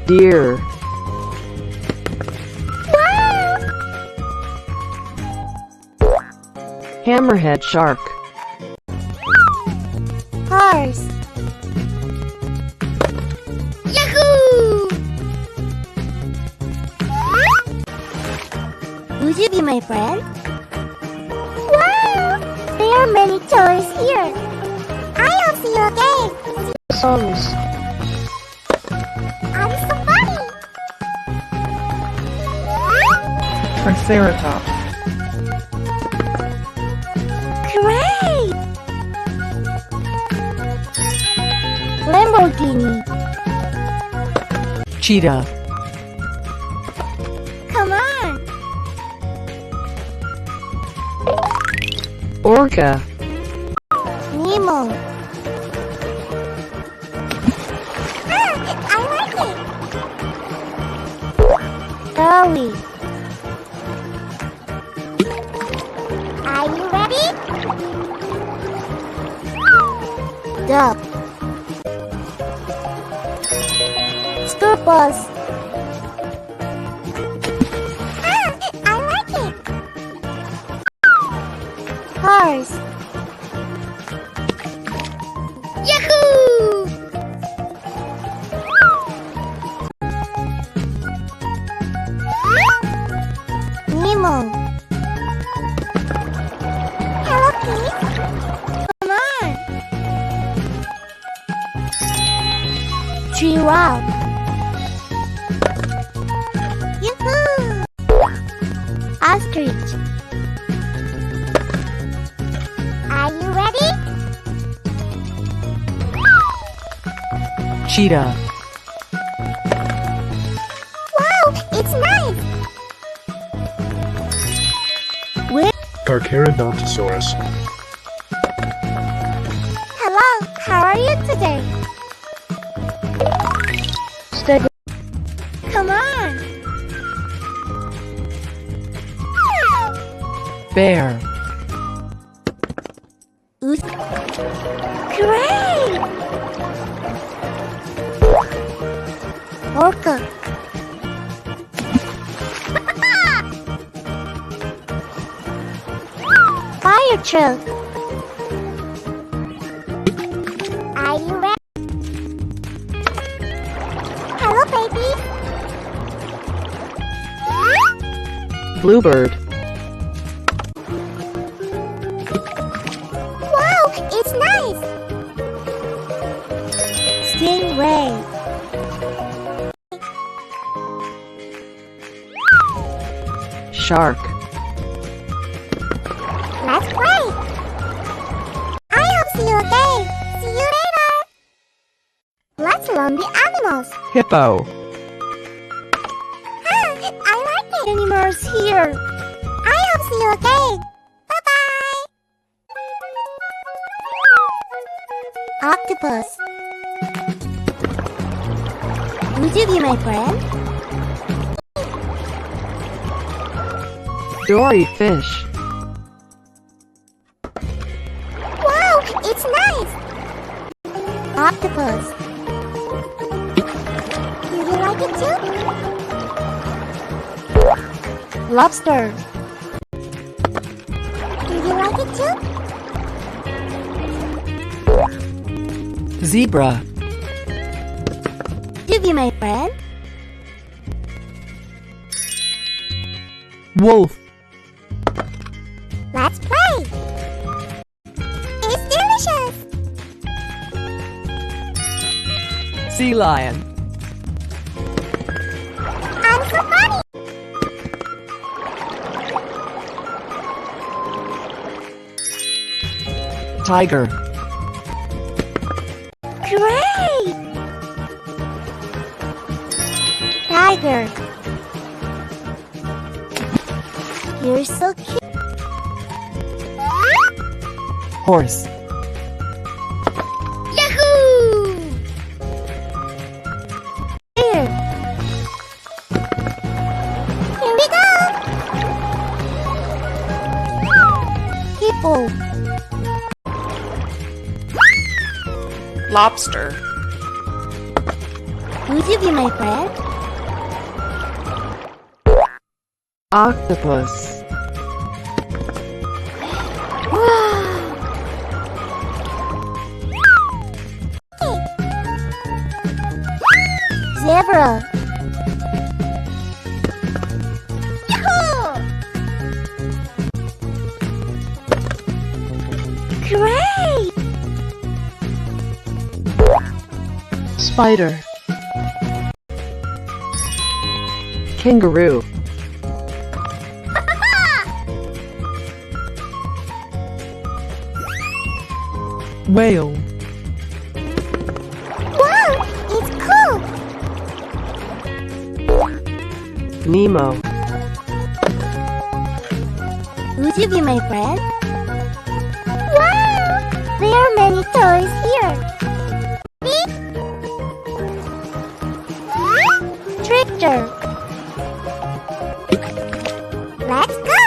Deer. Wow! Hammerhead shark. Horse. Yahoo! Would you be my friend? Wow! There are many toys here. I hope see you again. Songs. I'm so funny. Triceratops. Great! Lamborghini. Cheetah. Come on. Orca. Nemo. I like it. Dolly. Are you ready? Duck. School bus. I like it. Horse. Yahoo! Nemo. Hello, kids. Come on. Giraffe. Yoo-hoo! Ostrich. Are you ready? Cheetah. Wow, it's nice. Carcharodontosaurus. Hello, how are you today? Steg. Come on. Bear. Great! Orca. Fire truck. Are you ready? Hello, baby. Bluebird. Wow, it's nice. Stingray. Shark. Let's play. I hope see you again. See you later. Let's learn the animals. Hippo. I like it. Animals here. I hope see you again. Bye-bye. Octopus. Would you be my friend? Dory fish. Wow, it's nice. Octopus. Do you like it too? Lobster. Do you like it too? Zebra. Do you be my friend? Wolf. Let's play. It's delicious. Sea lion. I'm so funny. Tiger. Great. Tiger. You're so cute. Horse. Yahoo! Here. Here we go. Hippo. Lobster. Would you be my friend? Octopus. Wow! Zebra. Yahoo! Great! Spider. Kangaroo. Whale. Wow! It's cool! Nemo. Would you be my friend? Wow! There are many toys here. Tractor. Let's go!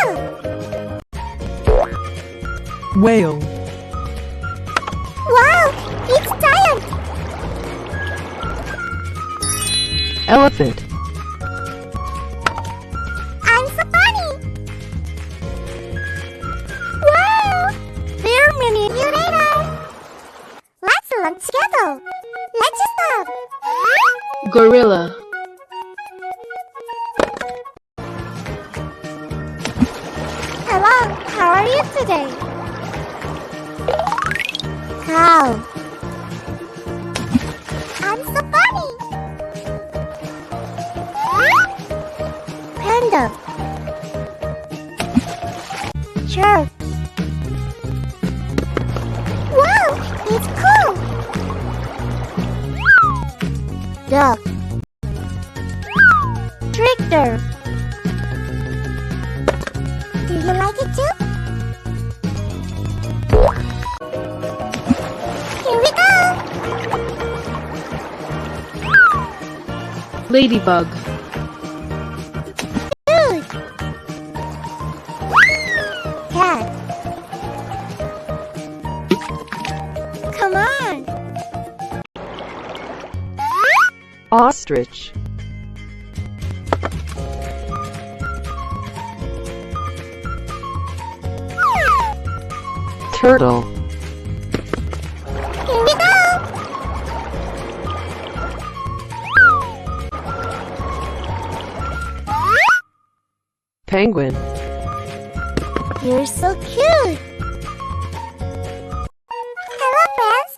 Whale. Wow! It's giant! Elephant. I'm so funny! Wow! There are many. See you later! Let's learn together! Let's start! Gorilla. Hello, how are you today? Cow. I'm so funny! Panda. Shark. Wow, it's cool! Duck. Tractor. Do you like it too? Here we go! Ladybug. Good! Cat. Come on! Ostrich. Turtle. Here we go! Penguin. You're so cute! Hello, friends!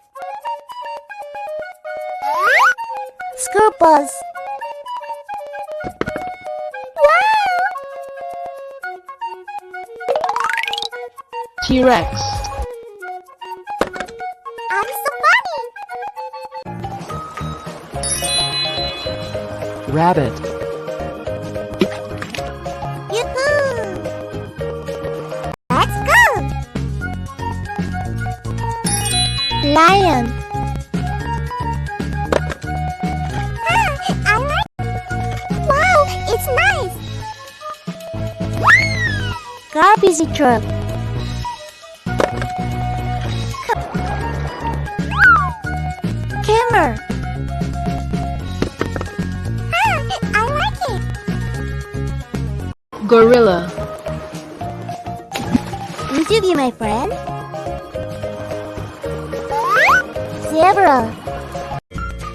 Scorpions! Wow! T-Rex. I'm so funny! Rabbit. Yoo-hoo! Let's go! Lion. I like. Wow, it's nice. Garbage truck. Camera. I like it. Gorilla. Would you be my friend? Zebra.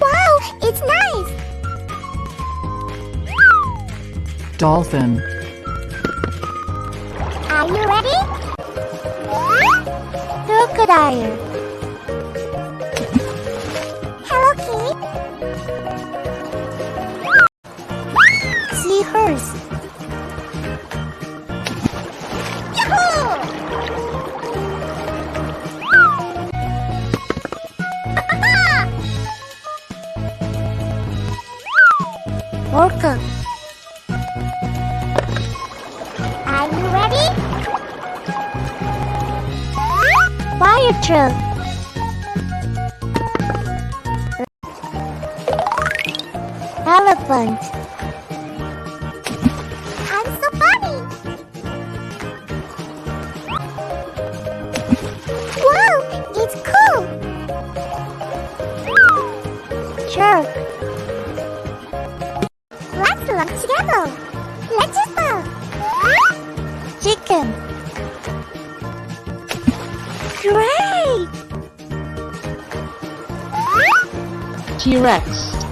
Wow, it's nice. Dolphin. Are you ready? Crocodile. Hello, kid. Seahorse. Yahoo! Orca. Are you ready? Fire truck. Elephant. I'm so funny. Wow, it's cool. Shark. belong together. Let's start. Chicken. Great! T-Rex.